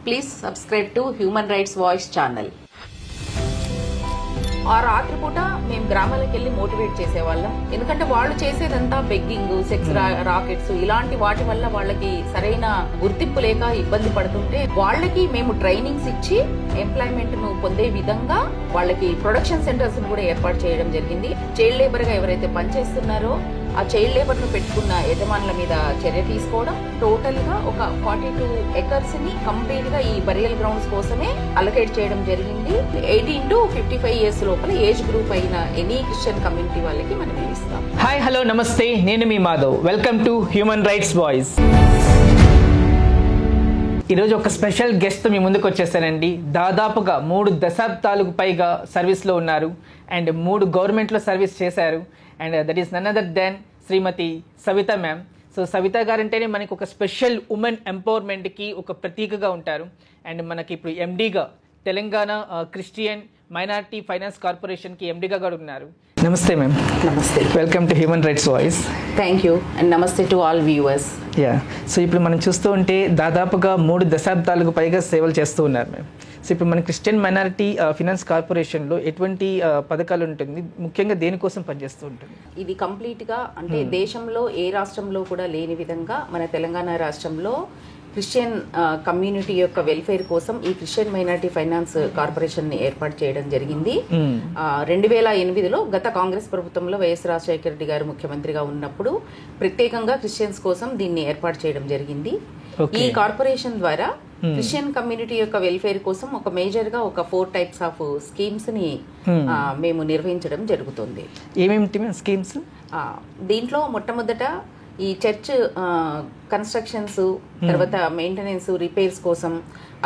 Please subscribe to Human Rights Voice channel. ఆ రాత్రిపూట మేము గ్రామాలకు వెళ్ళి మోటివేట్ చేసేవాళ్ళం. ఎందుకంటే వాళ్ళు చేసేదంతా బెగ్గింగ్, సెక్స్ రాకెట్స్ ఇలాంటి వాటి వల్ల వాళ్ళకి సరైన గుర్తింపు లేక ఇబ్బంది పడుతుంటే వాళ్ళకి మేము ట్రైనింగ్స్ ఇచ్చి ఎంప్లాయ్మెంట్ ను పొందే విధంగా వాళ్ళకి ప్రొడక్షన్ సెంటర్స్ ను కూడా ఏర్పాటు చేయడం జరిగింది. చైల్డ్ లేబర్ గా ఎవరైతే పనిచేస్తున్నారో ఆ చైల్డ్ లేబర్ ను పెట్టుకున్న యజమానుల మీద చర్య తీసుకోవడం. టోటల్ గా ఒక 42 acres ని కంప్లీట్ గా ఈ బరియల్ గ్రౌండ్స్ కోసమే అలొకేట్ చేయడం జరిగింది. 18 to 55 years లోపల ఏజ్ గ్రూప్ అయిన ఎనీ క్రిస్టియన్ కమ్యూనిటీ వాళ్ళకి మనం ఇస్తాం. హాయ్ హలో నమస్తే, నేను మీ Madhav. Welcome to human rights voice. ఈరోజు ఒక స్పెషల్ గెస్ట్ మీ ముందుకు వచ్చేసానండి. దాదాపుగా 3 దశాబ్దాలకు పైగా సర్వీస్లో ఉన్నారు అండ్ 3 గవర్నమెంట్లో సర్వీస్ చేశారు. And that is none other than Shrimati Savita ma'am. So Savita గారంటేనే మనకి ఒక స్పెషల్ ఉమెన్ ఎంపవర్మెంట్కి ఒక ప్రతీకగా ఉంటారు. అండ్ మనకి ఇప్పుడు ఎండీగా తెలంగాణ క్రిస్టియన్ మైనారిటీ ఫైనాన్స్ కార్పొరేషన్కి ఎండీగా కూడా ఉన్నారు. నమస్తే మ్యామ్. నమస్తే, welcome to human rights voice. Thank you and నమస్తే to all viewers. Yeah, so ఇప్పుడు మనం చూస్తూ ఉంటే దాదాపుగా 3 దశాబ్దాలకు పైగా సేవలు చేస్తూ ఉన్నారు మ్యామ్. సో ఇప్పుడు మన క్రిస్టియన్ మైనారిటీ ఫైనాన్స్ కార్పొరేషన్లో ఎటువంటి పథకాలు ఉంటుంది, ముఖ్యంగా దేనికోసం పనిచేస్తూ ఉంటుంది? ఇది కంప్లీట్గా అంటే దేశంలో ఏ రాష్ట్రంలో కూడా లేని విధంగా మన తెలంగాణ రాష్ట్రంలో క్రిస్టియన్ కమ్యూనిటీ యొక్క వెల్ఫేర్ కోసం ఈ క్రిస్టియన్ మైనారిటీ ఫైనాన్స్ కార్పొరేషన్ ని ఏర్పాటు చేయడం జరిగింది. 2008లో గత కాంగ్రెస్ ప్రభుత్వంలో వైఎస్ రాజశేఖర రెడ్డి గారు ముఖ్యమంత్రిగా ఉన్నప్పుడు ప్రత్యేకంగా క్రిస్టియన్స్ కోసం దీన్ని ఏర్పాటు చేయడం జరిగింది. ఈ కార్పొరేషన్ ద్వారా క్రిస్టియన్ కమ్యూనిటీ యొక్క వెల్ఫేర్ కోసం ఒక మేజర్ గా ఒక 4 types ఆఫ్ స్కీమ్స్ ని మేము నిర్వహించడం జరుగుతుంది. ఏమేమిటి స్కీమ్స్? దీంట్లో మొట్టమొదట ఈ చర్చ్ కన్స్ట్రక్షన్స్, తర్వాత మెయింటెనెన్స్, రిపేర్స్ కోసం,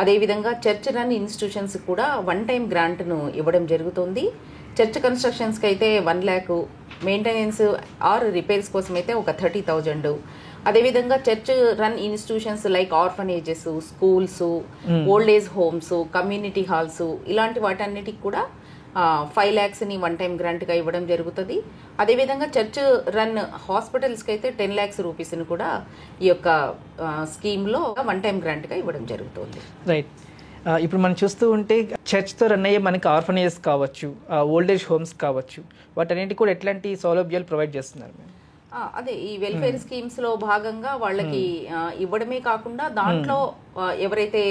అదేవిధంగా చర్చ్ రన్ ఇన్స్టిట్యూషన్స్ కూడా 1-time గ్రాంట్ను ఇవ్వడం జరుగుతుంది. చర్చ్ కన్స్ట్రక్షన్స్కి అయితే 1 lakh, మెయింటెనెన్స్ ఆర్ రిపేర్స్ కోసం అయితే ఒక 30,000. అదేవిధంగా church run institutions like orphanages, schools, old age homes, community halls ఇలాంటి వాటన్నిటికి కూడా 5 lakhs ని 1-time గ్రాంట్గా ఇవ్వడం జరుగుతుంది. అదేవిధంగా చర్చ్ రన్ హాస్పిటల్స్కి అయితే 10 lakhs రూపీస్ని కూడా ఈ యొక్క స్కీమ్లో 1-time గ్రాంట్గా ఇవ్వడం జరుగుతుంది. రైట్. ఇప్పుడు మనం చూస్తూ ఉంటే చర్చ్తో రన్ అయ్యే మనకి ఆర్ఫనేజెస్ కావచ్చు, ఓల్డేజ్ హోమ్స్ కావచ్చు, వాటన్నిటి కూడా ఎట్లాంటి సౌలభ్యాలు ప్రొవైడ్ చేస్తున్నారు? అదే ఈ వెల్ఫేర్ స్కీమ్స్ లో భాగంగా వాళ్ళకి ఇవ్వడమే కాకుండా దాంట్లో ఎవరైతే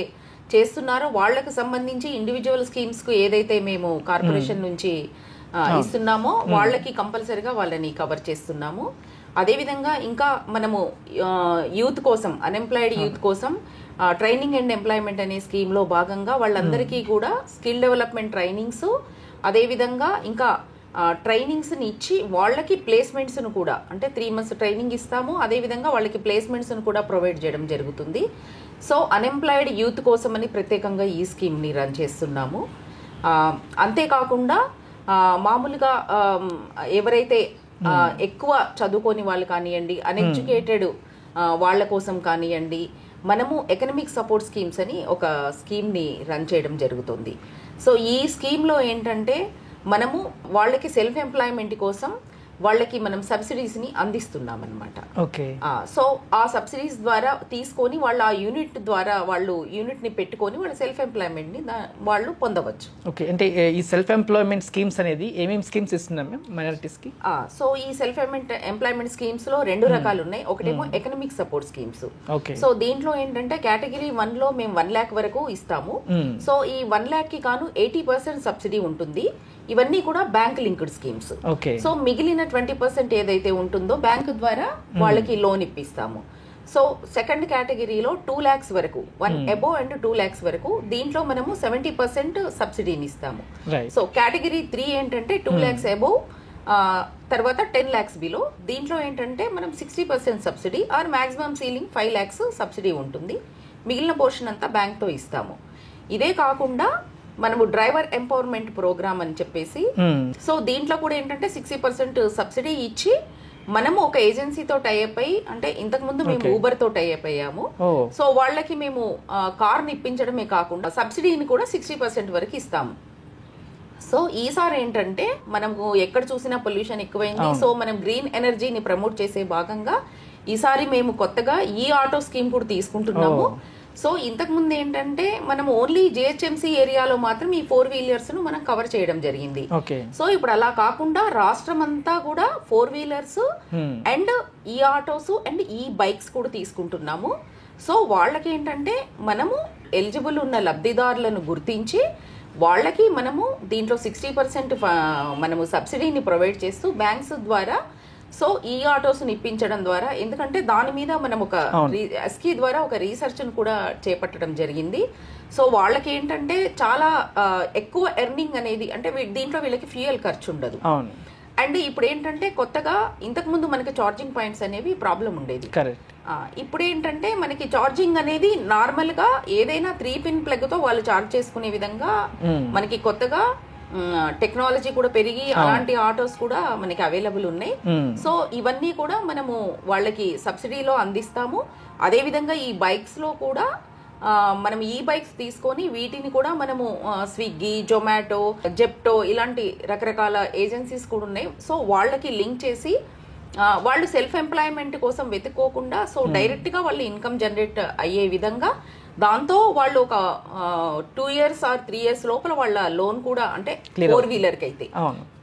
చేస్తున్నారో వాళ్ళకి సంబంధించి ఇండివిజువల్ స్కీమ్స్ కు ఏదైతే మేము కార్పొరేషన్ నుంచి ఇస్తున్నామో వాళ్ళకి కంపల్సరీగా వాళ్ళని కవర్ చేస్తున్నాము. అదేవిధంగా ఇంకా మనము యూత్ కోసం, అన్ఎంప్లాయిడ్ యూత్ కోసం ట్రైనింగ్ అండ్ ఎంప్లాయ్మెంట్ అనే స్కీమ్ లో భాగంగా వాళ్ళందరికీ కూడా స్కిల్ డెవలప్మెంట్ ట్రైనింగ్స్, అదేవిధంగా ఇంకా ట్రైనింగ్స్ని ఇచ్చి వాళ్ళకి ప్లేస్మెంట్స్ను కూడా అంటే 3 months ట్రైనింగ్ ఇస్తాము. అదేవిధంగా వాళ్ళకి ప్లేస్మెంట్స్ను కూడా ప్రొవైడ్ చేయడం జరుగుతుంది. సో అన్ఎంప్లాయిడ్ యూత్ కోసం అని ప్రత్యేకంగా ఈ స్కీమ్ని రన్ చేస్తున్నాము. అంతేకాకుండా మామూలుగా ఎవరైతే ఎక్కువ చదువుకోని వాళ్ళు కానివ్వండి, అన్ఎడ్యుకేటెడ్ వాళ్ళ కోసం కానివ్వండి, మనము ఎకనమిక్ సపోర్ట్ స్కీమ్స్ అని ఒక స్కీమ్ని రన్ చేయడం జరుగుతుంది. సో ఈ స్కీమ్లో ఏంటంటే మనము వాళ్ళకి సెల్ఫ్ ఎంప్లాయ్మెంట్ కోసం వాళ్ళకి మనం సబ్సిడీస్ ని అందిస్తున్నాం అనమాట. ఓకే. సో ఆ సబ్సిడీస్ ద్వారా తీసుకొని వాళ్ళు ఆ యూనిట్ ద్వారా వాళ్ళు యూనిట్ ని పెట్టుకొని వాళ్ళ సెల్ఫ్ ఎంప్లాయ్మెంట్ ని వాళ్ళు పొందవచ్చు. ఓకే, అంటే ఈ సెల్ఫ్ ఎంప్లాయ్మెంట్ స్కీమ్స్ అనేది ఏమేమి స్కీమ్స్ ఇస్తున్నాం మైనారిటీస్ కి? సో ఈ సెల్ఫ్ ఎంప్లాయ్మెంట్ స్కీమ్స్ లో 2 రకాలు ఉన్నాయి. ఒకటేమో ఎకనమిక్ సపోర్ట్ స్కీమ్స్. సో దీంట్లో ఏంటంటే కేటగిరీ 1 లో మేము 1 lakh వరకు ఇస్తాము. సో ఈ 1 lakh కి గాను 80% సబ్సిడీ ఉంటుంది. ఇవన్నీ కూడా బ్యాంక్ లింక్డ్ స్కీమ్స్. సో మిగిలిన 20% ఏదైతే ఉంటుందో బ్యాంక్ ద్వారా వాళ్ళకి లోన్ ఇప్పిస్తాము. సో సెకండ్ కేటగిరీలో 2 lakhs వరకు, 1 above and 2 lakhs వరకు దీంట్లో మనము 70% సబ్సిడీని ఇస్తాము. సో కేటగిరీ 3 ఏంటంటే 2 lakhs above, తర్వాత 10 lakhs బిలో. దీంట్లో ఏంటంటే మనం 60% subsidy or maximum ceiling 5 lakhs subsidy ఉంటుంది. మిగిలిన పోర్షన్ అంతా బ్యాంక్తో ఇస్తాము. ఇదే కాకుండా మనము డ్రైవర్ ఎంపవర్మెంట్ ప్రోగ్రామ్ అని చెప్పేసి, సో దీంట్లో కూడా ఏంటంటే 60% సబ్సిడీ ఇచ్చి మనము ఒక ఏజెన్సీతో టైఅప్ అయ్యి, అంటే ఇంతకు ముందు మేము ఊబర్ తో టైఅప్ అయ్యాము. సో వాళ్ళకి మేము కార్ ని ఇప్పించడమే కాకుండా సబ్సిడీని కూడా 60% వరకు ఇస్తాము. సో ఈసారి ఏంటంటే మనకు ఎక్కడ చూసినా పొల్యూషన్ ఎక్కువైంది. సో మనం గ్రీన్ ఎనర్జీని ప్రమోట్ చేసే భాగంగా ఈసారి మేము కొత్తగా ఈ ఆటో స్కీమ్ కూడా తీసుకుంటున్నాము. సో ఇంతకు ముందు ఏంటంటే మనం ఓన్లీ జిహెచ్ఎంసీ ఏరియాలో మాత్రం ఈ 4 వీలర్స్ ను మనం కవర్ చేయడం జరిగింది. సో ఇప్పుడు అలా కాకుండా రాష్ట్రం అంతా కూడా 4 వీలర్స్ అండ్ ఈ ఆటోస్ అండ్ ఈ బైక్స్ కూడా తీసుకుంటున్నాము. సో వాళ్ళకి ఏంటంటే మనము ఎలిజిబుల్ ఉన్న లబ్ధిదారులను గుర్తించి వాళ్ళకి మనము దీంట్లో 60% మనము సబ్సిడీని ప్రొవైడ్ చేస్తూ బ్యాంక్స్ ద్వారా సో ఈ ఆటోస్ని ఇప్పించడం ద్వారా, ఎందుకంటే దాని మీద మనం ఒక ఎస్కీ ద్వారా ఒక రీసెర్చ్ను కూడా చేపట్టడం జరిగింది. సో వాళ్ళకి ఏంటంటే చాలా ఎక్కువ ఎర్నింగ్ అనేది అంటే దీంట్లో వీళ్ళకి ఫ్యూయల్ ఖర్చు ఉండదు. అండ్ ఇప్పుడు ఏంటంటే కొత్తగా ఇంతకు ముందు మనకి ఛార్జింగ్ పాయింట్స్ అనేవి ప్రాబ్లం ఉండేది. ఇప్పుడు ఏంటంటే మనకి ఛార్జింగ్ అనేది నార్మల్ గా ఏదైనా 3 పిన్ ప్లగ్ తో వాళ్ళు ఛార్జ్ చేసుకునే విధంగా మనకి కొత్తగా టెక్నాలజీ కూడా పెరిగి అలాంటి ఆటోస్ కూడా మనకి అవైలబుల్ ఉన్నాయి. సో ఇవన్నీ కూడా మనము వాళ్ళకి సబ్సిడీలో అందిస్తాము. అదే విధంగా ఈ బైక్స్ లో కూడా మనం ఈ బైక్స్ తీసుకొని వీటిని కూడా మనము స్విగ్గీ, జొమాటో, జెప్టో ఇలాంటి రకరకాల ఏజెన్సీస్ కూడా ఉన్నాయి. సో వాళ్ళకి లింక్ చేసి వాళ్ళు సెల్ఫ్ ఎంప్లాయ్మెంట్ కోసం వెతుక్కోకుండా సో డైరెక్ట్ గా వాళ్ళు ఇన్కమ్ జనరేట్ అయ్యే విధంగా దాంతో వాళ్ళు ఒక 2 years or 3 years లోపల వాళ్ళ లోన్ కూడా అంటే 4 వీలర్ కి అయితే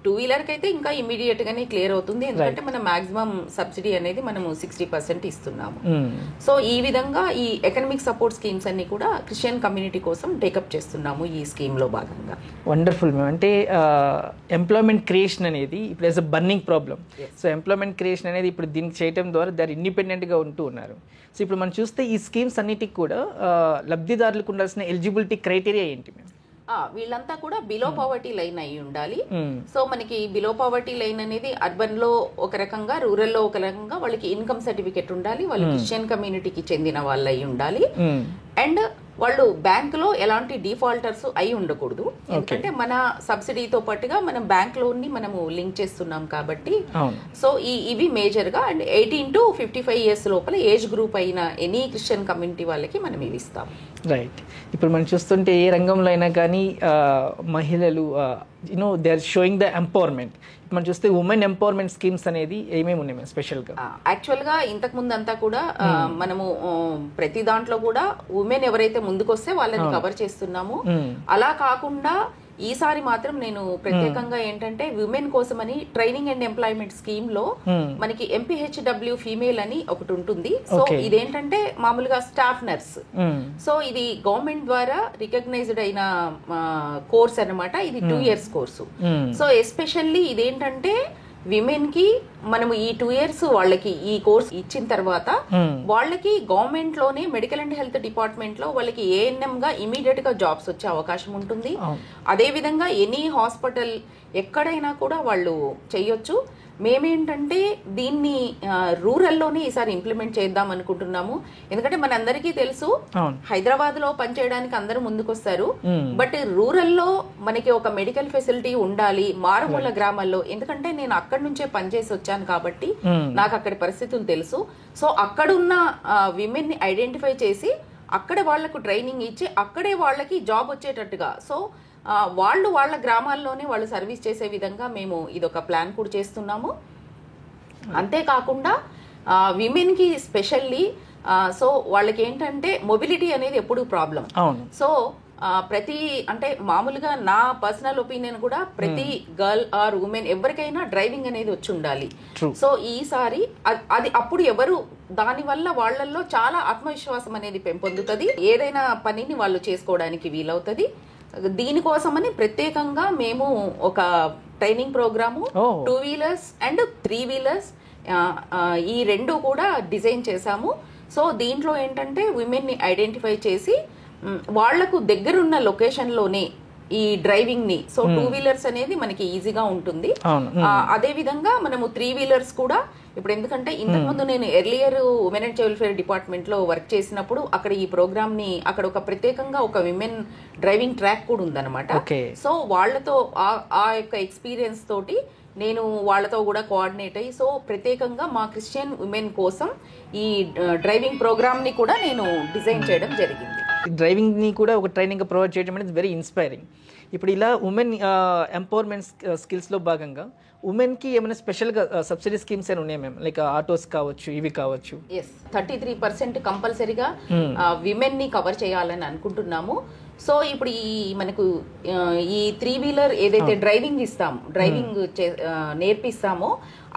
2 వీలర్ కి అయితే ఇంకా ఇమీడియట్ గానే క్లియర్ అవుతుంది. ఎందుకంటే మనం మాక్సిమం సబ్సిడీ అనేది మనము 60% ఇస్తున్నాము. సో ఈ విధంగా ఈ ఎకనామిక్ సపోర్ట్ స్కీమ్స్ అన్ని కూడా క్రిస్టియన్ కమ్యూనిటీ కోసం టేకప్ చేస్తున్నాము ఈ స్కీమ్ లో భాగంగా. Wonderful ma'am. అంటే ఎంప్లాయ్మెంట్ క్రియేషన్ అనేది ఇప్పుడు as a burning problem. So employment creation అనేది ఇప్పుడు దీనికి చేయడం ద్వారా దాన్ని ఇండిపెండెంట్ గా ఉంటూ ఉన్నారు. సో ఇప్పుడు మనం చూస్తే ఈ స్కీమ్స్ అన్నిటికి కూడా లబ్ధిదారులకు ఉండాల్సిన ఎలిజిబిలిటీ క్రైటీరియా ఏంటి మ్యామ్? వీళ్ళంతా కూడా బిలో పవర్టీ లైన్ అయి ఉండాలి. సో మనకి బిలో పవర్టీ లైన్ అనేది అర్బన్ లో ఒక రకంగా, రూరల్ లో ఒక రకంగా వాళ్ళకి ఇన్కమ్ సర్టిఫికెట్ ఉండాలి, వాళ్ళు క్రిస్టియన్ కమ్యూనిటీకి చెందిన వాళ్ళు అయి ఉండాలి. అండ్ వాళ్ళు బ్యాంక్ లో ఎలాంటి డిఫాల్టర్స్ అయి ఉండకూడదు. ఎందుకంటే మన సబ్సిడీతో పాటుగా మనం బ్యాంక్ లోన్ ని మనము లింక్ చేస్తున్నాం కాబట్టి. సో ఇవి మేజర్ గా అండ్ 18 to 55 years లోపల ఏజ్ గ్రూప్ అయిన ఎనీ క్రిస్టియన్ కమ్యూనిటీ వాళ్ళకి మనం ఇవి ఇస్తాం. రైట్. ఇప్పుడు మనం చూస్తుంటే ఏ రంగంలో అయినా కానీ మహిళలు they are showing the empowerment. మనం చూస్తే ఉమెన్ ఎంపవర్మెంట్ స్కీమ్స్ అనేది ఏమేమి ఉన్నాయి స్పెషల్గా? యాక్చువల్గా ఇంతకు ముందు అంతా కూడా మనము ప్రతి దాంట్లో కూడా ఉమెన్ ఎవరైతే ముందుకొస్తే వాళ్ళని కవర్ చేస్తున్నాము. అలా కాకుండా ఈసారి మాత్రం నేను ప్రత్యేకంగా ఏంటంటే విమెన్ కోసమని ట్రైనింగ్ అండ్ ఎంప్లాయ్మెంట్ స్కీమ్ లో మనకి MPHW ఫీమేల్ అని ఒకటి ఉంటుంది. సో ఇదేంటంటే మామూలుగా స్టాఫ్ నర్స్. సో ఇది గవర్నమెంట్ ద్వారా రికగ్నైజ్డ్ అయిన కోర్స్ అన్నమాట. ఇది 2 years కోర్సు. సో ఎస్పెషల్లీ ఇదేంటంటే విమెన్ కి మనము ఈ 2 years వాళ్ళకి ఈ కోర్స్ ఇచ్చిన తర్వాత వాళ్ళకి గవర్నమెంట్ లోనే మెడికల్ అండ్ హెల్త్ డిపార్ట్మెంట్ లో వాళ్ళకి ANM గా ఇమీడియట్ గా జాబ్స్ వచ్చే అవకాశం ఉంటుంది. అదే విధంగా ఎనీ హాస్పిటల్ ఎక్కడైనా కూడా వాళ్ళు చేయొచ్చు. మేమేంటంటే దీన్ని రూరల్లోనే ఈసారి ఇంప్లిమెంట్ చేద్దాం అనుకుంటున్నాము. ఎందుకంటే మనందరికీ తెలుసు హైదరాబాద్ లో పనిచేయడానికి అందరూ ముందుకొస్తారు, బట్ రూరల్లో మనకి ఒక మెడికల్ ఫెసిలిటీ ఉండాలి మారుమూల గ్రామాల్లో. ఎందుకంటే నేను అక్కడి నుంచే పనిచేసి వచ్చాను కాబట్టి నాకు అక్కడి పరిస్థితులు తెలుసు. సో అక్కడున్న విమెన్ ని ఐడెంటిఫై చేసి అక్కడ వాళ్లకు ట్రైనింగ్ ఇచ్చి అక్కడే వాళ్ళకి జాబ్ వచ్చేటట్టుగా సో వాళ్ళు వాళ్ళ గ్రామాల్లోనే వాళ్ళు సర్వీస్ చేసే విధంగా మేము ఇదొక ప్లాన్ కూడా చేస్తున్నాము. అంతేకాకుండా విమెన్ కి స్పెషల్లీ సో వాళ్ళకి ఏంటంటే మొబిలిటీ అనేది ఎప్పుడు ప్రాబ్లం. సో ప్రతి అంటే మామూలుగా నా పర్సనల్ ఒపీనియన్ కూడా ప్రతి గర్ల్ ఆర్ ఉమెన్ ఎవరికైనా డ్రైవింగ్ అనేది వచ్చి ఉండాలి. సో ఈసారి అది అప్పుడు ఎవరు దాని వల్ల వాళ్ళల్లో చాలా ఆత్మవిశ్వాసం అనేది పెంపొందుతుంది, ఏదైనా పనిని వాళ్ళు చేసుకోవడానికి వీలవుతుంది. దీనికోసమని ప్రత్యేకంగా మేము ఒక training program 2 wheelers and 3 wheelers ఈ రెండు కూడా డిజైన్ చేశాము. సో దీంట్లో ఏంటంటే విమెన్ ని ఐడెంటిఫై చేసి వాళ్లకు దగ్గరున్న లొకేషన్ లోనే ఈ డ్రైవింగ్ ని సో 2 వీలర్స్ అనేది మనకి ఈజీగా ఉంటుంది. అదే విధంగా మనము 3 వీలర్స్ కూడా ఇప్పుడు ఎందుకంటే ఇంతకు ముందు నేను earlier women and child welfare department లో వర్క్ చేసినప్పుడు అక్కడ ఈ ప్రోగ్రామ్ ని అక్కడ ఒక ప్రత్యేకంగా ఒక విమెన్ డ్రైవింగ్ ట్రాక్ కూడా ఉందన్నమాట. సో వాళ్లతో ఆ యొక్క ఎక్స్పీరియన్స్ తోటి నేను వాళ్ళతో కూడా కోఆర్డినేట్ అయ్యి సో ప్రత్యేకంగా మా క్రిస్టియన్ ఉమెన్ కోసం ఈ డ్రైవింగ్ ప్రోగ్రామ్ ని కూడా నేను డిజైన్ చేయడం జరిగింది. డ్రైవింగ్ ని కూడా ఒక ట్రైనింగ్ ప్రొవైడ్ చేయడం అనేది వెరీ ఇన్స్పైరింగ్. ఇప్పుడు ఇలా ఉమెన్ ఎంపవర్మెంట్ స్కిల్స్లో భాగంగా ఉమెన్కి ఏమైనా స్పెషల్గా సబ్సిడీ స్కీమ్స్ అయినా ఉన్నాయి మ్యామ్, లైక్ ఆటోస్ కావచ్చు, ఇవి కావచ్చు? ఎస్, 33% కంపల్సరీగా విమెన్ ని కవర్ చేయాలని అనుకుంటున్నాము. సో ఇప్పుడు ఈ మనకు ఈ 3-వీలర్ ఏదైతే డ్రైవింగ్ నేర్పిస్తామో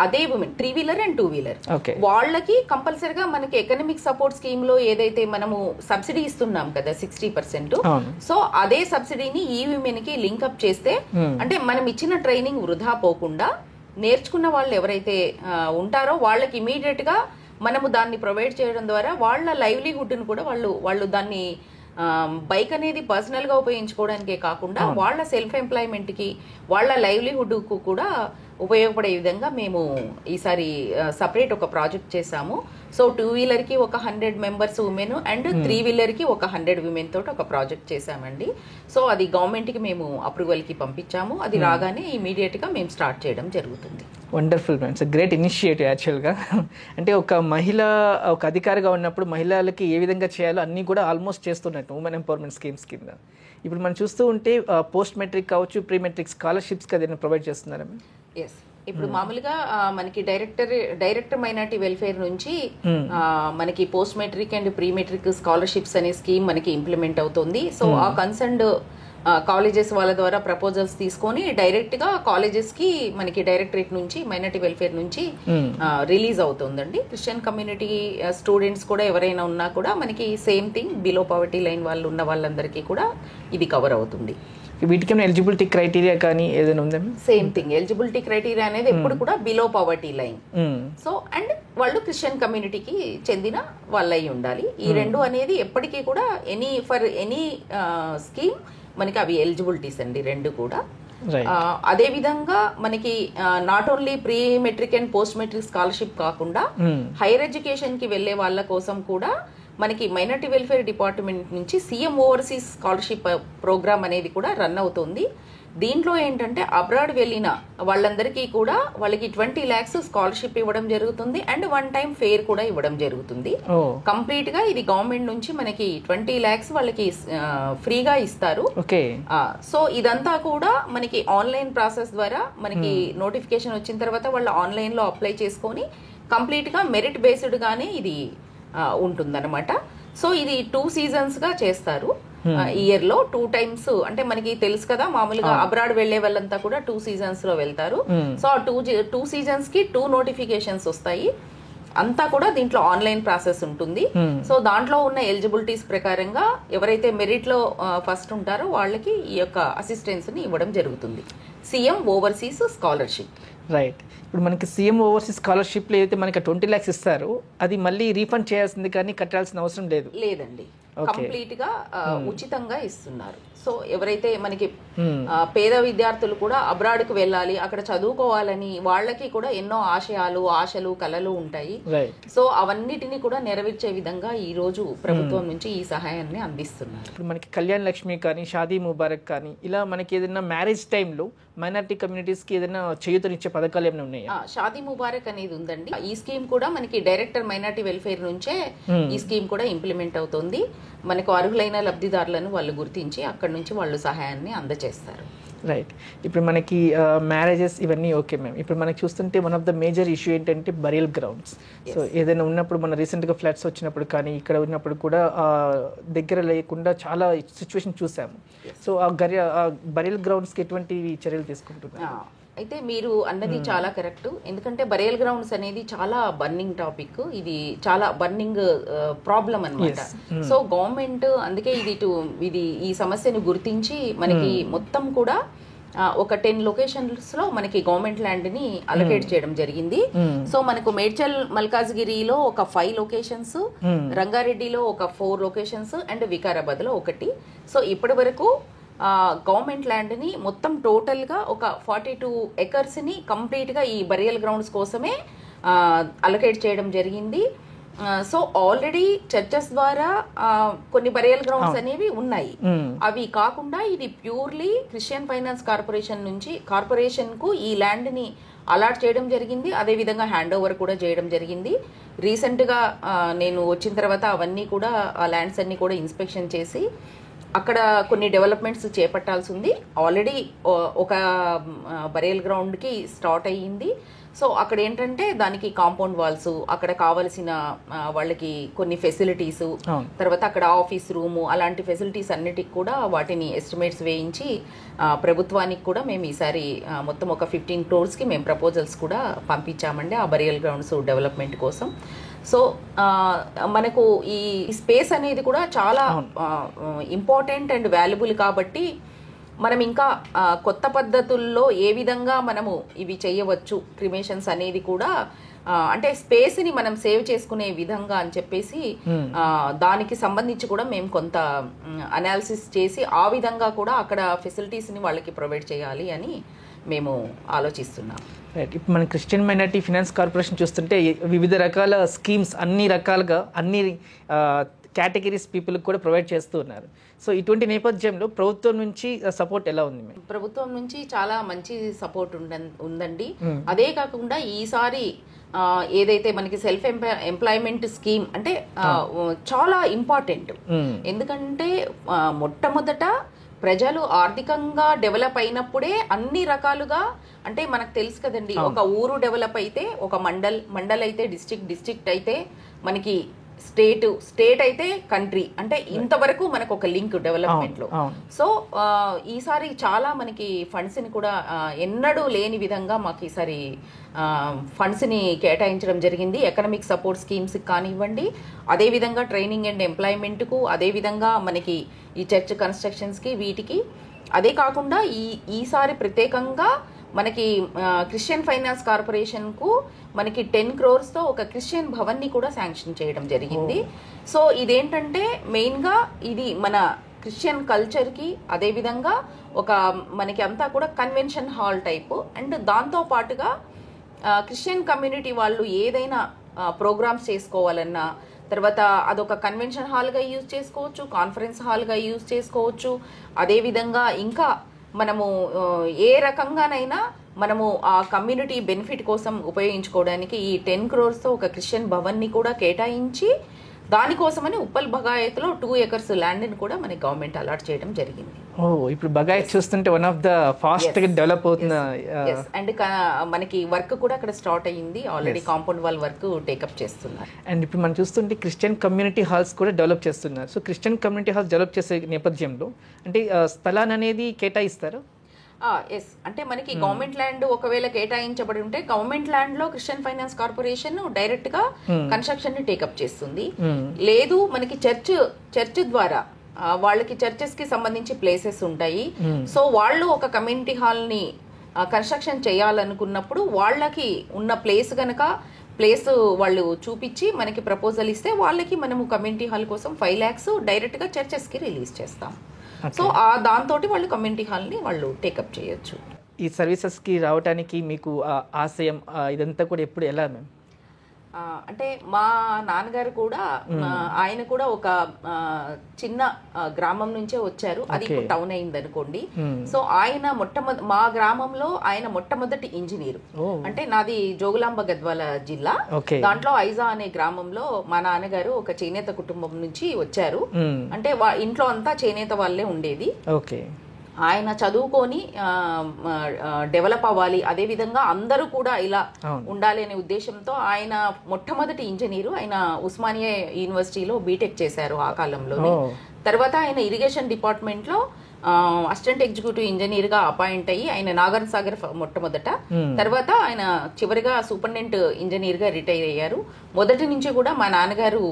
అదే ఉమెన్ 3-వీలర్ అండ్ 2-వీలర్ వాళ్ళకి కంపల్సరీగా మనకి ఎకనామిక్ సపోర్ట్ స్కీమ్ లో ఏదైతే మనము సబ్సిడీ ఇస్తున్నాం కదా 60%, సో అదే సబ్సిడీని ఈ విమెన్ కి లింక్అప్ చేస్తే అంటే మనం ఇచ్చిన ట్రైనింగ్ వృధా పోకుండా నేర్చుకున్న వాళ్ళు ఎవరైతే ఉంటారో వాళ్ళకి ఇమీడియట్ గా మనము దాన్ని ప్రొవైడ్ చేయడం ద్వారా వాళ్ళ లైవ్లీహుడ్ ను కూడా వాళ్ళు దాన్ని బైక్ అనేది పర్సనల్ గా ఉపయోగించుకోవడానికే కాకుండా వాళ్ళ సెల్ఫ్ ఎంప్లాయ్మెంట్ కి వాళ్ళ లైవ్లీహుడ్ కు కూడా ఉపయోగపడే విధంగా మేము ఈసారి సపరేట్ ఒక ప్రాజెక్ట్ చేశాము. సో 2-వీలర్ కి ఒక 100 మెంబర్స్ ఉమెన్ అండ్ 3-వీలర్ కి ఒక 100 విమెన్ తోటి ఒక ప్రాజెక్ట్ చేశామండి. సో అది గవర్నమెంట్ కి మేము అప్రూవల్ కి పంపించాము. అది రాగానే ఇమీడియట్ గా మేము స్టార్ట్ చేయడం జరుగుతుంది. Wonderful ma'am, it's great initiative యాక్చువల్గా. అంటే ఒక మహిళ ఒక అధికారిగా ఉన్నప్పుడు మహిళలకి ఏ విధంగా చేయాలో అన్నీ కూడా ఆల్మోస్ట్ చేస్తున్నట్టు ఉమెన్ ఎంపవర్మెంట్ స్కీమ్స్ కింద. ఇప్పుడు మనం చూస్తూ ఉంటే పోస్ట్ మెట్రిక్ కావచ్చు, ప్రీ మెట్రిక్ స్కాలర్షిప్స్కి అదేనా ప్రొవైడ్ చేస్తున్నారా మ్యామ్? ఎస్, ఇప్పుడు మామూలుగా మనకి డైరెక్టర్ మైనారిటీ వెల్ఫేర్ నుంచి మనకి post matric and pre matric scholarships అనే స్కీమ్ మనకి ఇంప్లిమెంట్ అవుతుంది. సో ఆ కన్సర్న్డ్ కాలేజెస్ వాళ్ళ ద్వారా ప్రపోజల్స్ తీసుకొని డైరెక్ట్ గా కాలేజెస్ కి మనకి డైరెక్టరేట్ నుంచి మైనారిటీ వెల్ఫేర్ నుంచి రిలీజ్ అవుతుందండి. క్రిస్టియన్ కమ్యూనిటీ స్టూడెంట్స్ కూడా ఎవరైనా ఉన్నా కూడా మనకి same thing, below poverty line వాళ్ళు ఉన్న వాళ్ళందరికీ కూడా ఇది కవర్ అవుతుంది. వీటికి ఎలిజిబిలిటీ క్రైటీరియా కానీ ఏదైనా ఉందా? సేమ్ థింగ్, ఎలిజిబిలిటీ క్రైటీరియా అనేది ఎప్పుడు కూడా below poverty line. So and వాళ్ళు క్రిస్టియన్ కమ్యూనిటీకి చెందిన వాళ్ళై ఉండాలి. ఈ రెండు అనేది ఎప్పటికీ కూడా ఫర్ ఎనీ స్కీమ్ మనకి అవి ఎలిజిబిలిటీస్ అండి రెండు కూడా. అదే విధంగా మనకి not only pre matric and post matric scholarship కాకుండా హైయర్ ఎడ్యుకేషన్ కి వెళ్లే వాళ్ళ కోసం కూడా మనకి మైనారిటీ వెల్ఫేర్ డిపార్ట్మెంట్ నుంచి సీఎం ఓవర్సీస్ స్కాలర్షిప్ ప్రోగ్రామ్ అనేది కూడా రన్ అవుతుంది. దీంట్లో ఏంటంటే అబ్రాడ్ వెళ్ళిన వాళ్ళందరికీ కూడా వాళ్ళకి 20 lakhs స్కాలర్షిప్ ఇవ్వడం జరుగుతుంది అండ్ 1 time ఫేర్ కూడా ఇవ్వడం జరుగుతుంది. కంప్లీట్ గా ఇది గవర్నమెంట్ నుంచి మనకి 20 lakhs వాళ్ళకి ఫ్రీగా ఇస్తారు. సో ఇదంతా కూడా మనకి ఆన్లైన్ ప్రాసెస్ ద్వారా మనకి నోటిఫికేషన్ వచ్చిన తర్వాత వాళ్ళు ఆన్లైన్ లో అప్లై చేసుకొని కంప్లీట్ గా మెరిట్ బేస్డ్ గానే ఇది ఉంటుందన్నమాట. సో ఇది 2 seasons గా చేస్తారు. ఇయర్ లో 2 times, అంటే మనకి తెలుసు కదా మామూలుగా అబ్రాడ్ వెళ్లే వాళ్ళంతా కూడా 2 seasons లో వెళ్తారు. సో ఆ 2 seasons కి 2 notifications వస్తాయి. అంతా కూడా దీంట్లో ఆన్లైన్ ప్రాసెస్ ఉంటుంది. సో దాంట్లో ఉన్న ఎలిజిబిలిటీస్ ప్రకారంగా ఎవరైతే మెరిట్ లో ఫస్ట్ ఉంటారో వాళ్ళకి ఈ యొక్క అసిస్టెన్స్ ని ఇవ్వడం జరుగుతుంది. CM overseas scholarship. రైట్. ఇప్పుడు మనకి సీఎం ఓవర్సీస్ స్కాలర్షిప్లో ఏదైతే మనకి 20 lakhs ఇస్తారో అది మళ్ళీ రీఫండ్ చేయాల్సింది కానీ కట్టాల్సిన అవసరం లేదండి. కంప్లీట్ గా ఉచితంగా ఇస్తున్నారు. సో ఎవరైతే మనకి పేద విద్యార్థులు కూడా అబ్రాడ్ కు వెళ్ళాలి, అక్కడ చదువుకోవాలని వాళ్ళకి కూడా ఎన్నో ఆశలు కలలు ఉంటాయి. సో అవన్నిటిని కూడా నెరవేర్చే విధంగా ఈ రోజు ప్రభుత్వం నుంచి ఈ సహాయాన్ని అందిస్తున్నారు. ఇప్పుడు మనకి కళ్యాణ్ లక్ష్మి కానీ, షాదీ ముబారక్ కానీ, ఇలా మనకి ఏదైనా మ్యారేజ్ టైంలో మైనారిటీ కమ్యూనిటీస్ కి ఏదైనా చేయూతనిచ్చే పథకాలు ఏమైనా ఉన్నాయా? షాదీ ముబారక్ అనేది ఉందండి. ఈ స్కీమ్ కూడా మనకి డైరెక్టర్ మైనారిటీ వెల్ఫేర్ నుంచే ఈ స్కీమ్ కూడా ఇంప్లిమెంట్ అవుతుంది. మనకు అర్హులైన లబ్ధిదారులను వాళ్ళు గుర్తించి అక్కడి నుంచి వాళ్ళు సహాయాన్ని అందజేస్తారు. రైట్. ఇప్పుడు మనకి మ్యారేజెస్ ఇవన్నీ ఓకే మ్యామ్. ఇప్పుడు మనకి చూస్తుంటే one of the major issue ఏంటంటే బరియల్ గ్రౌండ్స్. సో ఏదైనా ఉన్నప్పుడు మన రీసెంట్గా ఫ్లడ్స్ వచ్చినప్పుడు కానీ ఇక్కడ ఉన్నప్పుడు కూడా దగ్గర లేకుండా చాలా సిచ్యువేషన్ చూసాము. సో ఆ బరియల్ గ్రౌండ్స్కి ఎటువంటి చర్యలు తీసుకుంటున్నారు? అయితే మీరు అన్నది చాలా కరెక్ట్. ఎందుకంటే బరియల్ గ్రౌండ్స్ అనేది చాలా బర్నింగ్ టాపిక్, ఇది చాలా బర్నింగ్ ప్రాబ్లం అన్నమాట. సో గవర్నమెంట్ అందుకే ఇది ఈ సమస్యను గుర్తించి మనకి మొత్తం కూడా ఒక 10 locations లో మనకి గవర్నమెంట్ ల్యాండ్ ని అలొకేట్ చేయడం జరిగింది. సో మనకు మేడ్చల్ మల్కాజ్గిరిలో ఒక 5 locations, రంగారెడ్డిలో ఒక 4 locations అండ్ వికారాబాద్ లో 1. సో ఇప్పటి వరకు గవర్నమెంట్ ల్యాండ్ ని మొత్తం టోటల్ గా ఒక 42 acres ని కంప్లీట్ గా ఈ బరియల్ గ్రౌండ్స్ కోసమే అలొకేట్ చేయడం జరిగింది. సో ఆల్రెడీ చర్చెస్ ద్వారా కొన్ని బరియల్ గ్రౌండ్స్ అనేవి ఉన్నాయి. అవి కాకుండా ఇది ప్యూర్లీ క్రిస్టియన్ ఫైనాన్స్ కార్పొరేషన్ కు ఈ ల్యాండ్ ని అలాట్ చేయడం జరిగింది. అదే విధంగా హ్యాండ్ ఓవర్ కూడా చేయడం జరిగింది. రీసెంట్ గా నేను వచ్చిన తర్వాత అవన్నీ కూడా ఆ ల్యాండ్స్ అన్ని కూడా ఇన్స్పెక్షన్ చేసి అక్కడ కొన్ని డెవలప్మెంట్స్ చేపట్టాల్సి ఉంది. ఆల్రెడీ ఒక బరేల్ గ్రౌండ్కి స్టార్ట్ అయ్యింది. సో అక్కడ ఏంటంటే దానికి కాంపౌండ్ వాల్స్, అక్కడ కావలసిన వాళ్ళకి కొన్ని ఫెసిలిటీస్, తర్వాత అక్కడ ఆఫీస్ రూము, అలాంటి ఫెసిలిటీస్ అన్నిటికి కూడా వాటిని ఎస్టిమేట్స్ వేయించి ప్రభుత్వానికి కూడా మేము ఈసారి మొత్తం ఒక 15 crores మేము ప్రపోజల్స్ కూడా పంపించామండి ఆ బరియల్ గ్రౌండ్స్ డెవలప్మెంట్ కోసం. సో మనకు ఈ స్పేస్ అనేది కూడా చాలా ఇంపార్టెంట్ అండ్ వాల్యుబుల్ కాబట్టి మనం ఇంకా కొత్త పద్ధతుల్లో ఏ విధంగా మనము ఇవి చేయవచ్చు క్రిమేషన్స్ అనేది కూడా అంటే స్పేస్ని మనం సేవ్ చేసుకునే విధంగా అని చెప్పేసి దానికి సంబంధించి కూడా మేము కొంత అనాలిసిస్ చేసి ఆ విధంగా కూడా అక్కడ ఫెసిలిటీస్ని వాళ్ళకి ప్రొవైడ్ చేయాలి అని మేము ఆలోచిస్తున్నాం. రైట్. ఇప్పుడు మన క్రిస్టియన్ మైనారిటీ ఫైనాన్స్ కార్పొరేషన్ చూస్తుంటే వివిధ రకాల స్కీమ్స్ అన్ని రకాలుగా అన్ని కేటగిరీస్ పీపుల్కి కూడా ప్రొవైడ్ చేస్తూ ఉన్నారు. సో ఇటువంటి నేపథ్యంలో ప్రభుత్వం నుంచి సపోర్ట్ ఎలా ఉంది? ప్రభుత్వం నుంచి చాలా మంచి సపోర్ట్ ఉందండి. అదే కాకుండా ఈసారి ఏదైతే మనకి సెల్ఫ్ ఎంప్లాయ్మెంట్ స్కీమ్ అంటే చాలా ఇంపార్టెంట్. ఎందుకంటే మొట్టమొదట ప్రజలు ఆర్థికంగా డెవలప్ అయినప్పుడే అన్ని రకాలుగా అంటే మనకు తెలుసు కదండి, ఒక ఊరు డెవలప్ అయితే ఒక మండల్ అయితే డిస్ట్రిక్ట్ అయితే మనకి స్టేట్ అయితే కంట్రీ, అంటే ఇంతవరకు మనకు ఒక లింక్ డెవలప్మెంట్ లో. సో ఈసారి చాలా మనకి ఫండ్స్ ని కూడా ఎన్నడూ లేని విధంగా మాకు ఈసారి ఫండ్స్ ని కేటాయించడం జరిగింది. ఎకనామిక్ సపోర్ట్ స్కీమ్స్ కానివ్వండి, అదే విధంగా ట్రైనింగ్ అండ్ ఎంప్లాయ్మెంట్ కు, అదే విధంగా మనకి ఈ చర్చ్ కన్స్ట్రక్షన్స్ కి, వీటికి. అదే కాకుండా ఈసారి ప్రత్యేకంగా మనకి క్రిస్టియన్ ఫైనాన్స్ కార్పొరేషన్ కు మనకి 10 crores తో ఒక క్రిస్టియన్ భవన్ ని కూడా శాంక్షన్ చేయడం జరిగింది. సో ఇదేంటంటే మెయిన్ గా ఇది మన క్రిస్టియన్ కల్చర్ కి, అదే విధంగా ఒక మనకి అంతా కూడా కన్వెన్షన్ హాల్ టైప్, అండ్ దాంతో పాటుగా క్రిస్టియన్ కమ్యూనిటీ వాళ్ళు ఏదైనా ప్రోగ్రామ్స్ చేసుకోవాలన్నా, తర్వాత అదొక కన్వెన్షన్ హాల్గా యూజ్ చేసుకోవచ్చు, కాన్ఫరెన్స్ హాల్గా యూజ్ చేసుకోవచ్చు. అదేవిధంగా ఇంకా మనము ఏ రకంగానైనా మనము ఆ కమ్యూనిటీ బెనిఫిట్ కోసం ఉపయోగించుకోవడానికి ఈ 10 crores తో ఒక క్రిస్టియన్ భవన్ని కూడా కేటాయించి దానికోసమని ఉప్పల్ బగాయత్లో 2 acres ల్యాండ్ని కూడా మనకి గవర్నమెంట్ అలాట్ చేయడం జరిగింది. ఇప్పుడు బగాయత్ చూస్తుంటే one of the fast develop అవుతున్న, అండ్ మనకి వర్క్ కూడా అక్కడ స్టార్ట్ అయ్యింది already. Compound wall work take up చేస్తున్నారు. అండ్ ఇప్పుడు మనం చూస్తుంటే క్రిస్టియన్ కమ్యూనిటీ హాల్స్ కూడా డెవలప్ చేస్తున్నారు. So Christian community halls develop చేసే నేపథ్యంలో అంటే స్థలాన్ని అనేది కేటాయిస్తారు? ఎస్, అంటే మనకి గవర్నమెంట్ ల్యాండ్ ఒకవేళ కేటాయించబడి ఉంటే గవర్నమెంట్ ల్యాండ్ లో క్రిస్టియన్ ఫైనాన్స్ కార్పొరేషన్ డైరెక్ట్ గా కన్స్ట్రక్షన్ ని టేకప్ చేస్తుంది. లేదు మనకి చర్చ్ ద్వారా వాళ్ళకి చర్చెస్ కి సంబంధించి ప్లేసెస్ ఉంటాయి. సో వాళ్ళు ఒక కమ్యూనిటీ హాల్ ని కన్స్ట్రక్షన్ చేయాలనుకున్నప్పుడు వాళ్ళకి ఉన్న ప్లేస్ వాళ్ళు చూపించి మనకి ప్రపోజల్ ఇస్తే వాళ్ళకి మనము కమ్యూనిటీ హాల్ కోసం 5 lakhs డైరెక్ట్ గా చర్చెస్ కి రిలీజ్ చేస్తాం. సో దాంతో వాళ్ళు కమ్యూనిటీ హాల్ ని వాళ్ళు టేకప్ చేయొచ్చు. ఈ సర్వీసెస్ కి రావడానికి మీకు ఆశయం ఇదంతా కూడా ఎప్పుడు ఎలా మ్యామ్? అంటే మా నాన్నగారు కూడా ఆయన కూడా ఒక చిన్న గ్రామం నుంచే వచ్చారు, అది ఇప్పుడు టౌన్ అయింది అనుకోండి. సో ఆయన మా గ్రామంలో ఆయన మొట్టమొదటి ఇంజనీర్. అంటే నాది జోగులాంబ గద్వాల జిల్లా, దాంట్లో ఐజా అనే గ్రామంలో మా నాన్నగారు ఒక చేనేత కుటుంబం నుంచి వచ్చారు. అంటే ఇంట్లో అంతా చేనేత వాళ్ళే ఉండేది. ఆయన చదువుకొని డెవలప్ అవ్వాలి, అదే విధంగా అందరూ కూడా ఇలా ఉండాలి అనే ఉద్దేశంతో ఆయన మొట్టమొదటి ఇంజనీరు. ఆయన ఉస్మానియా యూనివర్సిటీలో బీటెక్ చేశారు ఆ కాలంలో. తర్వాత ఆయన ఇరిగేషన్ డిపార్ట్మెంట్ లో అసిస్టెంట్ ఎగ్జిక్యూటివ్ ఇంజనీర్ గా అపాయింట్ అయ్యి ఆయన నాగర్ సాగర్ మొట్టమొదట, తర్వాత ఆయన చివరిగా సూపరింటెండెంట్ ఇంజనీర్ గా రిటైర్ అయ్యారు. మొదటి నుంచి కూడా మా నాన్నగారు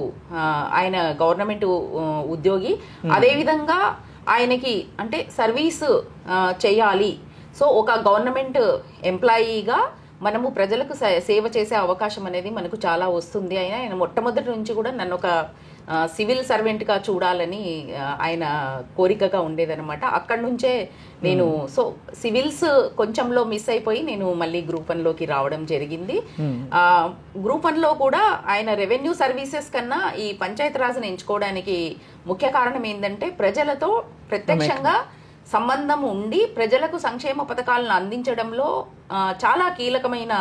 ఆయన గవర్నమెంట్ ఉద్యోగి. అదే విధంగా ఆయనకి అంటే సర్వీస్ చేయాలి, సో ఒక గవర్నమెంట్ ఎంప్లాయీగా మనము ప్రజలకు సేవ చేసే అవకాశం అనేది మనకు చాలా వస్తుంది. ఆయన మొట్టమొదటి నుంచి కూడా నన్ను ఒక సివిల్ సర్వెంట్ గా చూడాలని ఆయన కోరికగా ఉండేదన్నమాట. అక్కడి నుంచే నేను సివిల్స్ కొంచెంలో మిస్ అయిపోయి నేను మళ్ళీ గ్రూప్ 1 లోకి రావడం జరిగింది. గ్రూప్ 1 లో కూడా ఆయన రెవెన్యూ సర్వీసెస్ కన్నా ఈ పంచాయతీ రాజ్ని ఎంచుకోవడానికి ముఖ్య కారణం ఏంటంటే ప్రజలతో ప్రత్యక్షంగా సంబంధం ఉండి ప్రజలకు సంక్షేమ పథకాలను అందించడంలో చాలా కీలకమైన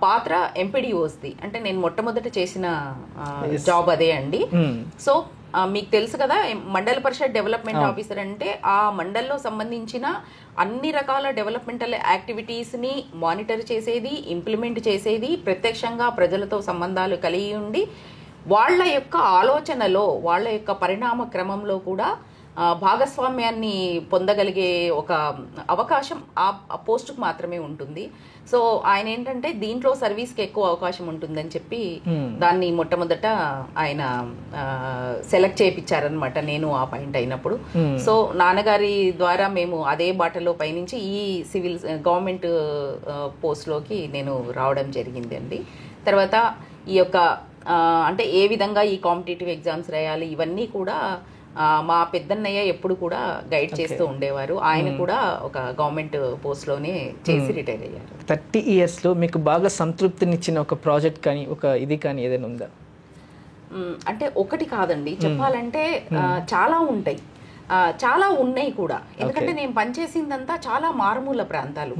పాత్ర ఎంపీడీఓస్ది. అంటే నేను మొట్టమొదట చేసిన జాబ్ అదే అండి. సో మీకు తెలుసు కదా, మండల పరిషత్ డెవలప్మెంట్ ఆఫీసర్ అంటే ఆ మండల్లో సంబంధించిన అన్ని రకాల డెవలప్మెంటల్ యాక్టివిటీస్ని మానిటర్ చేసేది, ఇంప్లిమెంట్ చేసేది, ప్రత్యక్షంగా ప్రజలతో సంబంధాలు కలిగి ఉండి వాళ్ళ యొక్క ఆలోచనలో, వాళ్ళ యొక్క పరిణామ క్రమంలో కూడా భాగస్వామ్యాన్ని పొందగలిగే ఒక అవకాశం ఆ పోస్టుకు మాత్రమే ఉంటుంది. సో ఆయన ఏంటంటే దీంట్లో సర్వీస్కి ఎక్కువ అవకాశం ఉంటుందని చెప్పి దాన్ని మొట్టమొదట ఆయన సెలెక్ట్ చేయించారనమాట నేను ఆ పాయింట్ అయినప్పుడు. సో నాన్నగారి ద్వారా మేము అదే బాటలో పయనించి ఈ సివిల్ గవర్నమెంట్ పోస్ట్లోకి నేను రావడం జరిగింది అండి. తర్వాత ఈ యొక్క అంటే ఏ విధంగా ఈ కాంపిటేటివ్ ఎగ్జామ్స్ రాయాలి ఇవన్నీ కూడా మా పెద్దన్నయ్య ఎప్పుడు కూడా గైడ్ చేస్తూ ఉండేవారు. ఆయన కూడా ఒక గవర్నమెంట్ పోస్ట్లోనే చేసి రిటైర్ అయ్యారు. 30 yearsలో మీకు బాగా సంతృప్తినిచ్చిన ఒక ప్రాజెక్ట్ కానీ ఒక ఇది కానీ ఏదైనా ఉందా? అంటే ఒకటి కాదండి, చెప్పాలంటే చాలా ఉంటాయి, చాలా ఉన్నాయి కూడా. ఎందుకంటే నేను పనిచేసిందంతా చాలా మారుమూల ప్రాంతాలు.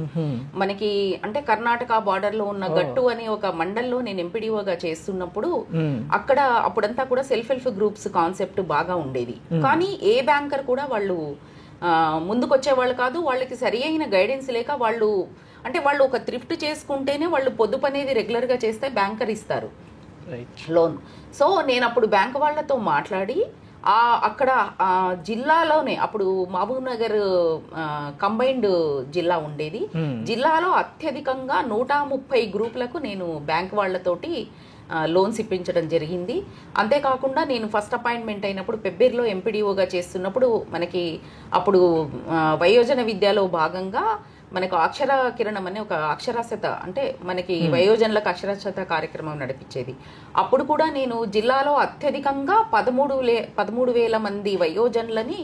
మనకి అంటే కర్ణాటక బార్డర్ లో ఉన్న గట్టు అనే ఒక మండల్లో నేను ఎంపీడీఓగా చేస్తున్నప్పుడు అక్కడ అప్పుడంతా కూడా సెల్ఫ్ హెల్ప్ గ్రూప్స్ కాన్సెప్ట్ బాగా ఉండేది. కానీ ఏ బ్యాంకర్ కూడా వాళ్ళు ముందుకొచ్చే వాళ్ళు కాదు. వాళ్ళకి సరి అయిన గైడెన్స్ లేక వాళ్ళు అంటే వాళ్ళు ఒక థ్రిఫ్ట్ చేసుకుంటేనే వాళ్ళు పొదుపు అనేది రెగ్యులర్ గా చేస్తే బ్యాంకర్ ఇస్తారు లోన్. సో నేను అప్పుడు బ్యాంక్ వాళ్ళతో మాట్లాడి అక్కడ జిల్లాలోనే అప్పుడు మహబూబ్ నగర్ కంబైన్డ్ జిల్లా ఉండేది. జిల్లాలో అత్యధికంగా 130 గ్రూపులకు నేను బ్యాంక్ వాళ్ళతోటి లోన్స్ ఇప్పించడం జరిగింది. అంతేకాకుండా నేను ఫస్ట్ అపాయింట్మెంట్ అయినప్పుడు పెబ్బేరులో ఎంపీడీఓగా చేస్తున్నప్పుడు మనకి అప్పుడు వయోజన విద్యలో భాగంగా మనకు అక్షర కిరణం అనే ఒక అక్షరాస్యత అంటే మనకి వయోజనులకు అక్షరాస్యత కార్యక్రమం నడిపించేది. అప్పుడు కూడా నేను జిల్లాలో అత్యధికంగా 13,000 మంది వయోజనులని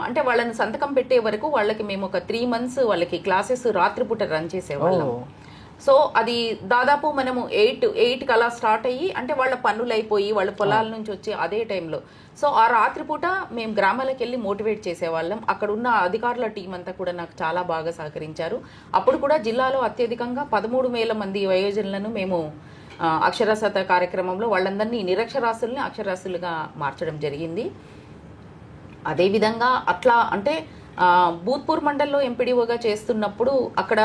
అంటే వాళ్ళని సంతకం పెట్టే వరకు వాళ్ళకి మేము ఒక 3 months వాళ్ళకి క్లాసెస్ రాత్రిపూట రన్ చేసేవాళ్ళం. సో అది దాదాపు మనము 8 అలా స్టార్ట్ అయ్యి అంటే వాళ్ళ పనులు అయిపోయి వాళ్ళ పొలాల నుంచి వచ్చి అదే టైంలో సో ఆ రాత్రిపూట మేము గ్రామాలకు వెళ్ళి మోటివేట్ చేసేవాళ్ళం. అక్కడ ఉన్న అధికారుల టీం అంతా కూడా నాకు చాలా బాగా సహకరించారు. అప్పుడు కూడా జిల్లాలో అత్యధికంగా 13,000 మంది వయోజనులను మేము అక్షరాస్యత కార్యక్రమంలో వాళ్ళందరినీ నిరక్షరాస్యుల్ని అక్షరాస్యులుగా మార్చడం జరిగింది. అదేవిధంగా అట్లా అంటే భూత్పూర్ మండల్లో ఎంపీడీఓగా చేస్తున్నప్పుడు అక్కడ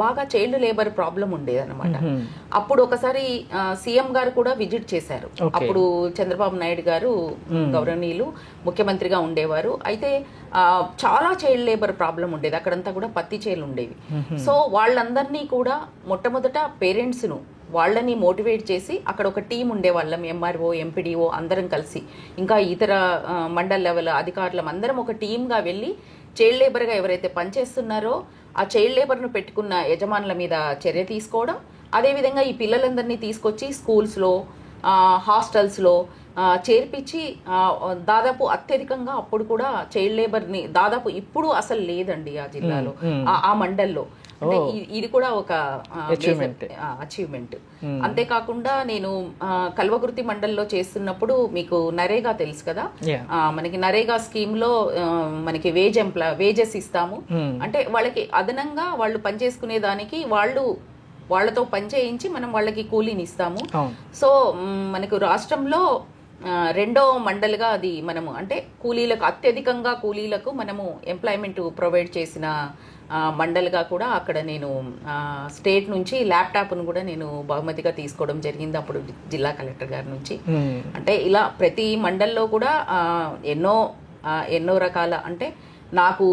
బాగా చైల్డ్ లేబర్ ప్రాబ్లం ఉండేది అనమాట. అప్పుడు ఒకసారి సీఎం గారు కూడా విజిట్ చేశారు. అప్పుడు చంద్రబాబు నాయుడు గారు గౌరవనీయులు ముఖ్యమంత్రిగా ఉండేవారు. అయితే చాలా చైల్డ్ లేబర్ ప్రాబ్లం ఉండేది, అక్కడంతా కూడా పత్తి చేలు ఉండేవి. సో వాళ్ళందరినీ కూడా మొట్టమొదట పేరెంట్స్ను వాళ్ళని మోటివేట్ చేసి అక్కడ ఒక టీం ఉండేవాళ్ళం, ఎంఆర్ఓ ఎంపీడీఓ అందరం కలిసి ఇంకా ఇతర మండల్ లెవెల్ అధికారులం అందరం ఒక టీమ్గా వెళ్ళి చైల్డ్ లేబర్గా ఎవరైతే పనిచేస్తున్నారో ఆ చైల్డ్ లేబర్ను పెట్టుకున్న యజమానుల మీద చర్య తీసుకోవడం, అదేవిధంగా ఈ పిల్లలందరినీ తీసుకొచ్చి స్కూల్స్లో హాస్టల్స్లో చేర్పించి దాదాపు అత్యధికంగా అప్పుడు కూడా చైల్డ్ లేబర్ని దాదాపు ఇప్పుడు అసలు లేదండి ఆ జిల్లాలో ఆ మండల్లో. అంటే ఇది కూడా ఒక అచీవ్మెంట్. అంతేకాకుండా నేను కల్వకుర్తి మండల్లో చేస్తున్నప్పుడు మీకు నరేగా తెలుసు కదా, మనకి నరేగా స్కీమ్ లో మనకి వేజెస్ ఇస్తాము. అంటే వాళ్ళకి అదనంగా వాళ్ళు పనిచేసుకునే దానికి వాళ్ళతో పనిచేయించి మనం వాళ్ళకి కూలీని ఇస్తాము. సో మనకు రాష్ట్రంలో 2వ మండల్గా అది మనము అంటే కూలీలకు అత్యధికంగా కూలీలకు మనము ఎంప్లాయ్మెంట్ ప్రొవైడ్ చేసిన మండల్గా కూడా అక్కడ నేను స్టేట్ నుంచి ల్యాప్టాప్ను కూడా నేను బహుమతిగా తీసుకోవడం జరిగింది అప్పుడు జిల్లా కలెక్టర్ గారి నుంచి. అంటే ఇలా ప్రతి మండల్లో కూడా ఎన్నో రకాల అంటే నాకు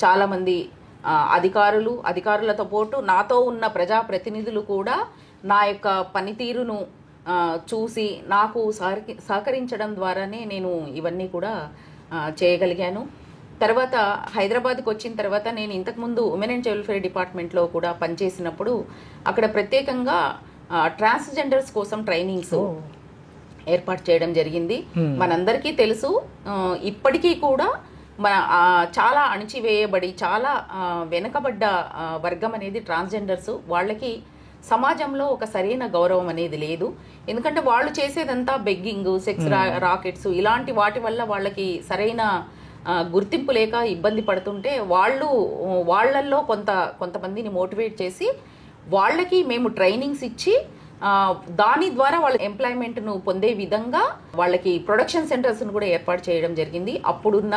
చాలామంది అధికారులతో పాటు నాతో ఉన్న ప్రజాప్రతినిధులు కూడా నా యొక్క పనితీరును చూసి నాకు సహకరించడం ద్వారానే నేను ఇవన్నీ కూడా చేయగలిగాను. తర్వాత హైదరాబాద్కి వచ్చిన తర్వాత నేను ఇంతకుముందు ఉమెన్ అండ్ చైల్డ్ వెల్ఫేర్ డిపార్ట్మెంట్లో కూడా పనిచేసినప్పుడు అక్కడ ప్రత్యేకంగా ట్రాన్స్జెండర్స్ కోసం ట్రైనింగ్స్ ఏర్పాటు చేయడం జరిగింది. మనందరికీ తెలుసు ఇప్పటికీ కూడా మన చాలా అణిచివేయబడి చాలా వెనుకబడ్డ వర్గం అనేది ట్రాన్స్జెండర్స్. వాళ్ళకి సమాజంలో ఒక సరైన గౌరవం అనేది లేదు. ఎందుకంటే వాళ్ళు చేసేదంతా బెగ్గింగ్, సెక్స్ రాకెట్స్ ఇలాంటి వాటి వల్ల వాళ్ళకి సరైన గుర్తింపు లేక ఇబ్బంది పడుతుంటే వాళ్ళల్లో కొంతమందిని మోటివేట్ చేసి వాళ్ళకి మేము ట్రైనింగ్స్ ఇచ్చి దాని ద్వారా వాళ్ళ ఎంప్లాయ్మెంట్ను పొందే విధంగా వాళ్ళకి ప్రొడక్షన్ సెంటర్స్ను కూడా ఏర్పాటు చేయడం జరిగింది. అప్పుడున్న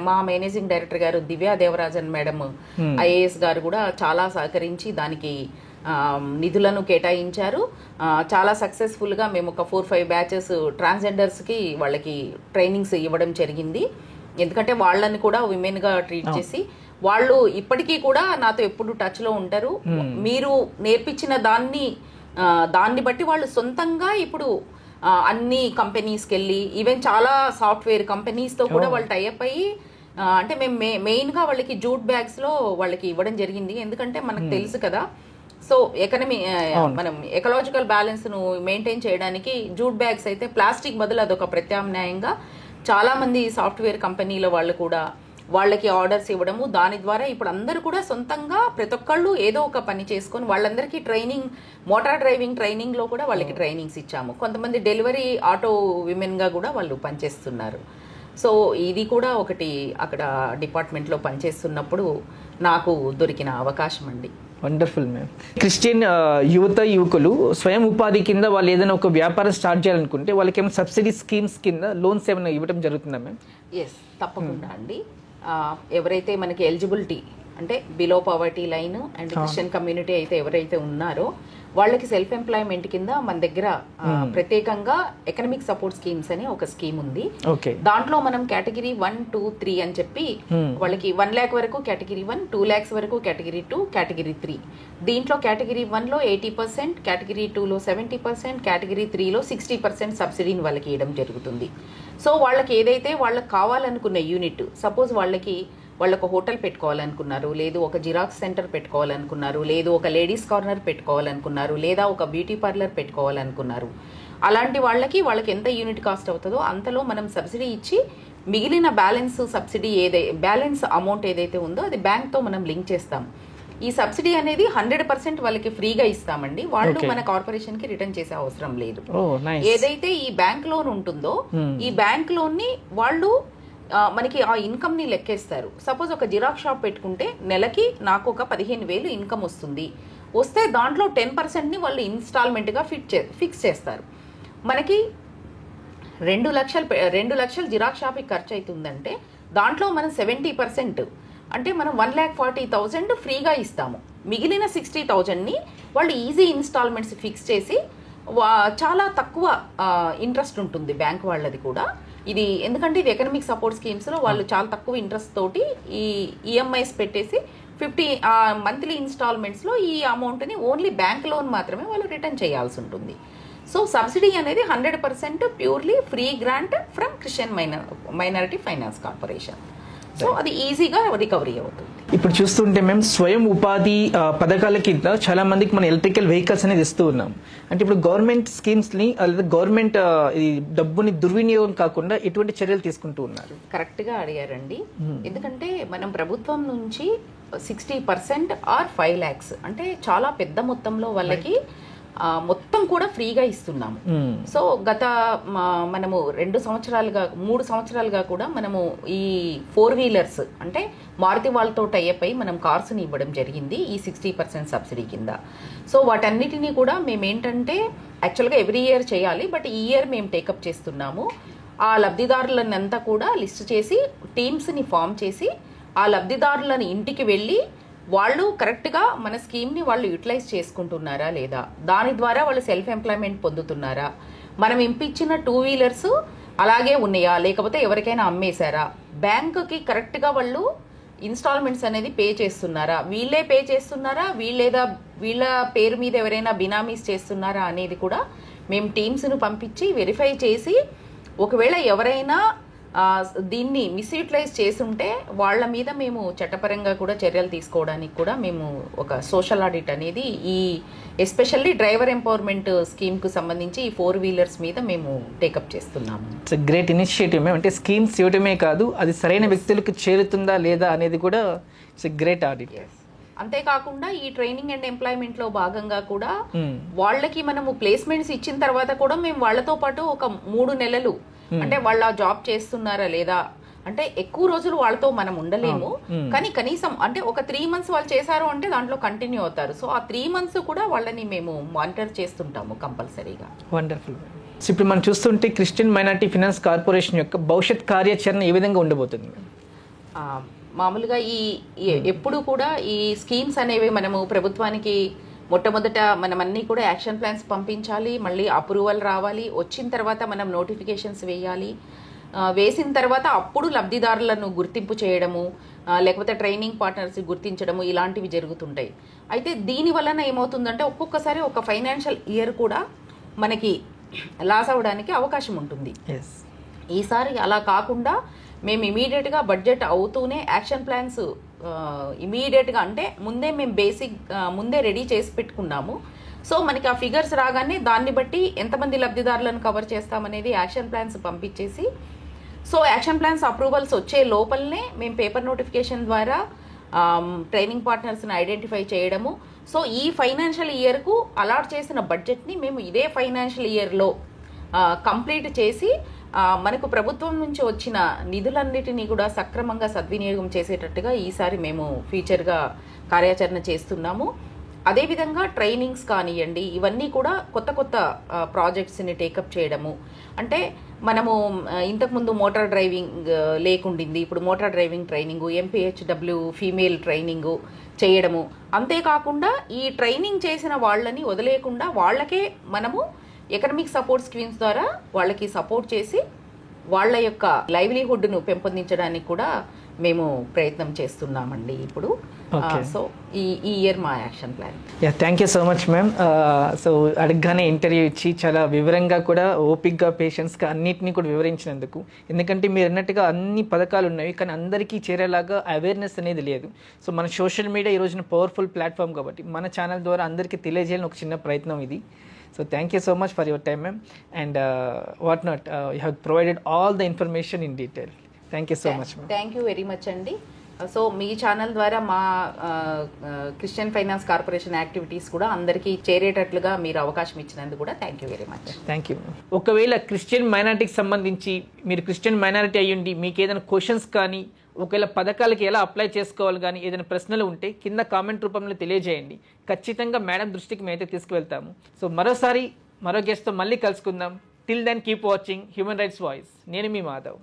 మా మేనేజింగ్ డైరెక్టర్ గారు దివ్యా దేవరాజన్ మేడం ఐఏఎస్ గారు కూడా చాలా సహకరించి దానికి నిధులను కేటాయించారు. చాలా సక్సెస్ఫుల్గా మేము ఒక 4-5 బ్యాచెస్ ట్రాన్స్జెండర్స్కి వాళ్ళకి ట్రైనింగ్స్ ఇవ్వడం జరిగింది. ఎందుకంటే వాళ్ళని కూడా విమెన్గా ట్రీట్ చేసి వాళ్ళు ఇప్పటికీ కూడా నాతో ఎప్పుడు టచ్లో ఉంటారు. మీరు నేర్పించిన దాన్ని బట్టి వాళ్ళు సొంతంగా ఇప్పుడు అన్ని కంపెనీస్కి వెళ్ళి ఈవెన్ చాలా సాఫ్ట్వేర్ కంపెనీస్తో కూడా వాళ్ళు టైఅప్ అయ్యి అంటే మేము మెయిన్గా వాళ్ళకి జూట్ బ్యాగ్స్లో వాళ్ళకి ఇవ్వడం జరిగింది. ఎందుకంటే మనకు తెలుసు కదా, సో మనం ఎకలాజికల్ బ్యాలెన్స్ను మెయింటైన్ చేయడానికి జూట్ బ్యాగ్స్ అయితే ప్లాస్టిక్ బదులు అదొక ప్రత్యామ్నాయంగా చాలామంది సాఫ్ట్వేర్ కంపెనీల వాళ్ళు కూడా వాళ్ళకి ఆర్డర్స్ ఇవ్వడము. దాని ద్వారా ఇప్పుడు అందరూ కూడా సొంతంగా ప్రతి ఒక్కళ్ళు ఏదో ఒక పని చేసుకొని వాళ్ళందరికీ ట్రైనింగ్, మోటార్ డ్రైవింగ్ ట్రైనింగ్లో కూడా వాళ్ళకి ట్రైనింగ్స్ ఇచ్చాము. కొంతమంది డెలివరీ ఆటో విమెన్గా కూడా వాళ్ళు పనిచేస్తున్నారు. సో ఇది కూడా ఒకటి అక్కడ డిపార్ట్మెంట్లో పనిచేస్తున్నప్పుడు నాకు దొరికిన అవకాశం అండి. Wonderful ma'am. క్రిస్టియన్ యువకులు స్వయం ఉపాధి కింద వాళ్ళు ఏదైనా ఒక వ్యాపారం స్టార్ట్ చేయాలనుకుంటే వాళ్ళకి ఏమైనా సబ్సిడీ స్కీమ్స్ కింద లోన్స్ ఏమైనా ఇవ్వడం జరుగుతుందా మ్యామ్? ఎస్, తప్పకుండా అండి. ఎవరైతే మనకి ఎలిజిబిలిటీ అంటే below poverty line and Christian community అయితే ఎవరైతే ఉన్నారో వాళ్ళకి సెల్ఫ్ ఎంప్లాయ్మెంట్ కింద మన దగ్గర ప్రత్యేకంగా ఎకనామిక్ సపోర్ట్ స్కీమ్స్ అని ఒక స్కీమ్ ఉంది. దాంట్లో మనం కేటగిరీ 1, 2, 3 అని చెప్పి వాళ్ళకి 1 lakh వరకు కేటగిరీ 1, 2 lakhs వరకు కేటగిరీ 2, కేటగిరీ 3. దీంట్లో కేటగిరీ 1లో 80%, కేటగిరీ 2లో 70%, కేటగిరీ 3లో 60% సబ్సిడీని వాళ్ళకి ఇవ్వడం జరుగుతుంది. సో వాళ్ళకి ఏదైతే వాళ్ళకి కావాలనుకున్న యూనిట్, సపోజ్ వాళ్ళకు హోటల్ పెట్టుకోవాలనుకున్నారు, లేదు ఒక జిరాక్స్ సెంటర్ పెట్టుకోవాలనుకున్నారు, లేదు ఒక లేడీస్ కార్నర్ పెట్టుకోవాలనుకున్నారు, లేదా ఒక బ్యూటీ పార్లర్ పెట్టుకోవాలనుకున్నారు, అలాంటి వాళ్ళకి ఎంత యూనిట్ కాస్ట్ అవుతుందో అంతలో మనం సబ్సిడీ ఇచ్చి మిగిలిన బ్యాలెన్స్ అమౌంట్ ఏదైతే ఉందో అది బ్యాంక్తో మనం లింక్ చేస్తాం. ఈ సబ్సిడీ అనేది 100% వాళ్ళకి ఫ్రీగా ఇస్తామండి. వాళ్ళు మన కార్పొరేషన్ కి రిటర్న్ చేసే అవసరం లేదు. ఏదైతే ఈ బ్యాంక్ లోన్ ఉంటుందో ఈ బ్యాంక్ లోన్ ని వాళ్ళు మనకి ఆ ఇన్కమ్ ని లెక్కేస్తారు. సపోజ్ ఒక జిరాక్స్ షాప్ పెట్టుకుంటే నెలకి నాకు ఒక 15,000 ఇన్కమ్ వస్తే దాంట్లో 10% ని వాళ్ళు ఇన్స్టాల్మెంట్ గా ఫిక్స్ చేస్తారు. మనకి 2 లక్షలు జిరాక్స్ షాప్ కి ఖర్చు అవుతుందంటే దాంట్లో మనం 70% అంటే మనం 1,40,000 ఫ్రీగా ఇస్తాము. మిగిలిన 60,000ని వాళ్ళు ఈజీ ఇన్స్టాల్మెంట్స్ ఫిక్స్ చేసి చాలా తక్కువ ఇంట్రెస్ట్ ఉంటుంది బ్యాంక్ వాళ్ళది కూడా. ఇది ఎందుకంటే ఇది ఎకనామిక్ సపోర్ట్ స్కీమ్స్లో వాళ్ళు చాలా తక్కువ ఇంట్రెస్ట్ తోటి ఈ ఈఎంఐస్ పెట్టేసి 50 మంత్లీ ఇన్స్టాల్మెంట్స్లో ఈ అమౌంట్ని ఓన్లీ బ్యాంక్ లోన్ మాత్రమే వాళ్ళు రిటర్న్ చేయాల్సి ఉంటుంది. సో సబ్సిడీ అనేది 100% purely free grant from Christian minority finance corporation. So అది ఈజీగా రికవరీ అవుతుంది. ఇప్పుడు చూస్తుంటే మేము స్వయం ఉపాధి పథకాల కింద చాలా మందికి మన ఎలక్ట్రికల్ వెహికల్స్ అనేది ఇస్తూ ఉన్నాం. అంటే ఇప్పుడు గవర్నమెంట్ స్కీమ్స్ ని లేదా గవర్నమెంట్ ఈ డబ్బుని దుర్వినియోగం కాకుండా ఎటువంటి చర్యలు తీసుకుంటూ ఉన్నారు? కరెక్ట్ గా అడిగారండి. ఎందుకంటే మనం ప్రభుత్వం నుంచి 60% ఆర్ 5 lakhs అంటే చాలా పెద్ద మొత్తంలో వాళ్ళకి మొత్తం కూడా ఫ్రీగా ఇస్తున్నాము. సో మనము 3 సంవత్సరాలుగా కూడా మనము ఈ 4-wheelers అంటే మారుతి వాళ్ళతో టైఅప్ అయి మనం కార్స్ని ఇవ్వడం జరిగింది ఈ 60% సబ్సిడీ కింద. సో వాటన్నిటినీ కూడా మేము ఏంటంటే యాక్చువల్గా ఎవ్రీ ఇయర్ చేయాలి, బట్ ఈ ఇయర్ మేము టేకప్ చేస్తున్నాము. ఆ లబ్ధిదారులనంతా కూడా లిస్ట్ చేసి టీమ్స్ని ఫామ్ చేసి ఆ లబ్ధిదారులని ఇంటికి వెళ్ళి వాళ్ళు కరెక్ట్గా మన స్కీమ్ని వాళ్ళు యూటిలైజ్ చేసుకుంటున్నారా లేదా, దాని ద్వారా వాళ్ళు సెల్ఫ్ ఎంప్లాయ్మెంట్ పొందుతున్నారా, మనం ఇంపించిన 2-wheelers అలాగే ఉన్నాయా, లేకపోతే ఎవరికైనా అమ్మేశారా, బ్యాంకుకి కరెక్ట్గా వాళ్ళు ఇన్స్టాల్మెంట్స్ అనేది పే చేస్తున్నారా, వీళ్ళే పే చేస్తున్నారా, వీళ్ళ పేరు మీద ఎవరైనా బినామీస్ చేస్తున్నారా అనేది కూడా మేము టీమ్స్ను పంపించి వెరిఫై చేసి ఒకవేళ ఎవరైనా దీన్ని మిస్యూటిలైజ్ చేసుంటే వాళ్ళ మీద మేము చట్టపరంగా కూడా చర్యలు తీసుకోవడానికి కూడా మేము ఒక సోషల్ ఆడిట్ అనేది ఈ ఎస్పెషల్లీ డ్రైవర్ ఎంపవర్మెంట్ స్కీమ్కు సంబంధించి ఈ 4-wheelers మీద మేము టేకప్ చేస్తున్నాము. It's great initiative. అంటే స్కీమ్స్ ఇవ్వటమే కాదు, అది సరైన వ్యక్తులకు చేరుతుందా లేదా అనేది కూడా ఇట్స్ గ్రేట్ ఆడిట్. అంతేకాకుండా ఈ ట్రైనింగ్ అండ్ ఎంప్లాయ్మెంట్ లో భాగంగా కూడా వాళ్ళకి మనము ప్లేస్మెంట్స్ ఇచ్చిన తర్వాత కూడా మేము వాళ్ళతో పాటు ఒక 3 నెలలు అంటే వాళ్ళ జాబ్ చేస్తున్నారా లేదా, అంటే ఎక్కువ రోజులు వాళ్ళతో మనం ఉండలేము, కానీ కనీసం అంటే ఒక 3 months వాళ్ళు చేశారు అంటే దాంట్లో కంటిన్యూ అవుతారు. సో ఆ 3 months కూడా వాళ్ళని మేము మానిటర్ చేస్తుంటాము కంపల్సరీగా. వండర్ఫుల్. సో ఇప్పుడు మనం చూస్తుంటే క్రిస్టియన్ మైనారిటీ ఫైనాన్స్ కార్పొరేషన్ యొక్క భవిష్యత్ కార్యాచరణ ఏ విధంగా ఉండబోతుంది? మామూలుగా ఎప్పుడు కూడా ఈ స్కీమ్స్ అనేవి మనము ప్రభుత్వానికి మొట్టమొదట మనం అన్నీ కూడా యాక్షన్ ప్లాన్స్ పంపించాలి, మళ్ళీ అప్రూవల్ రావాలి, వచ్చిన తర్వాత మనం నోటిఫికేషన్స్ వేయాలి, వేసిన తర్వాత అప్పుడు లబ్ధిదారులను గుర్తింపు చేయడము, లేకపోతే ట్రైనింగ్ పార్ట్నర్స్ గుర్తించడము, ఇలాంటివి జరుగుతుంటాయి. అయితే దీని వలన ఏమవుతుందంటే ఒక్కొక్కసారి ఒక ఫైనాన్షియల్ ఇయర్ కూడా మనకి లాస్ అవ్వడానికి అవకాశం ఉంటుంది. ఈసారి అలా కాకుండా మేము ఇమీడియట్గా బడ్జెట్ అవుతూనే యాక్షన్ ప్లాన్స్ ఇమీడియట్గా అంటే ముందే రెడీ చేసి పెట్టుకున్నాము. సో మనకి ఆ ఫిగర్స్ రాగానే దాన్ని బట్టి ఎంతమంది లబ్ధిదారులను కవర్ చేస్తామనేది యాక్షన్ ప్లాన్స్ పంపించేసి, సో యాక్షన్ ప్లాన్స్ అప్రూవల్స్ వచ్చే లోపలనే మేము పేపర్ నోటిఫికేషన్ ద్వారా ట్రైనింగ్ పార్ట్నర్స్ని ఐడెంటిఫై చేయడము. సో ఈ ఫైనాన్షియల్ ఇయర్కు అలాట్ చేసిన బడ్జెట్ని మేము ఇదే ఫైనాన్షియల్ ఇయర్లో కంప్లీట్ చేసి మనకు ప్రభుత్వం నుంచి వచ్చిన నిధులన్నిటినీ కూడా సక్రమంగా సద్వినియోగం చేసేటట్టుగా ఈసారి మేము ఫ్యూచర్గా కార్యాచరణ చేస్తున్నాము. అదేవిధంగా ట్రైనింగ్స్ కానివ్వండి, ఇవన్నీ కూడా కొత్త కొత్త ప్రాజెక్ట్స్ని టేకప్ చేయడము. అంటే మనము ఇంతకుముందు మోటార్ డ్రైవింగ్ లేకుండింది, ఇప్పుడు motor driving training, MPHW female training చేయడము. అంతేకాకుండా ఈ ట్రైనింగ్ చేసిన వాళ్ళని వదిలేయకుండా వాళ్ళకే మనము ఎకనమిక్ సపోర్ట్ స్కీమ్స్ ద్వారా వాళ్ళకి సపోర్ట్ చేసి వాళ్ళ యొక్క లైవ్లీహుడ్ను పెంపొందించడానికి కూడా మేము ప్రయత్నం చేస్తున్నామండి ఇప్పుడు. సో ఈ ఇయర్ మా action plan. Thank you so much ma'am. So అడగగానే ఇంటర్వ్యూ ఇచ్చి చాలా వివరంగా కూడా ఓపిక్గా పేషెంట్స్గా అన్నిటినీ కూడా వివరించినందుకు. ఎందుకంటే మీరు అన్నట్టుగా అన్ని పథకాలు ఉన్నాయి, కానీ అందరికీ చేరేలాగా అవేర్నెస్ అనేది లేదు. సో మన సోషల్ మీడియా ఈ రోజున పవర్ఫుల్ ప్లాట్ఫామ్ కాబట్టి మన ఛానల్ ద్వారా అందరికీ తెలియజేయాలని ఒక చిన్న ప్రయత్నం ఇది. So thank you so much for your time, ma'am, and whatnot. You have provided all the information in detail. Thank you so much, ma'am. Thank you very much అండి. సో మీ ఛానల్ ద్వారా మా క్రిస్టియన్ ఫైనాన్స్ కార్పొరేషన్ యాక్టివిటీస్ కూడా అందరికీ చేరేటట్లుగా మీరు అవకాశం ఇచ్చినందుకు కూడా thank you very much. Thank you. ఒకవేళ క్రిస్టియన్ మైనారిటీకి సంబంధించి మీరు క్రిస్టియన్ మైనారిటీ అయ్యుండి మీకు ఏదైనా క్వశ్చన్స్ కానీ, ఒకవేళ పథకాలకి ఎలా అప్లై చేసుకోవాలి కానీ ఏదైనా ప్రశ్నలు ఉంటే కింద కామెంట్ రూపంలో తెలియజేయండి. ఖచ్చితంగా మేడం దృష్టికి మేమైతే తీసుకువెళ్తాము. సో మరో గెస్ట్తో మళ్ళీ కలుసుకుందాం. Till then keep watching human rights voice. నేను మీ మాధవ్.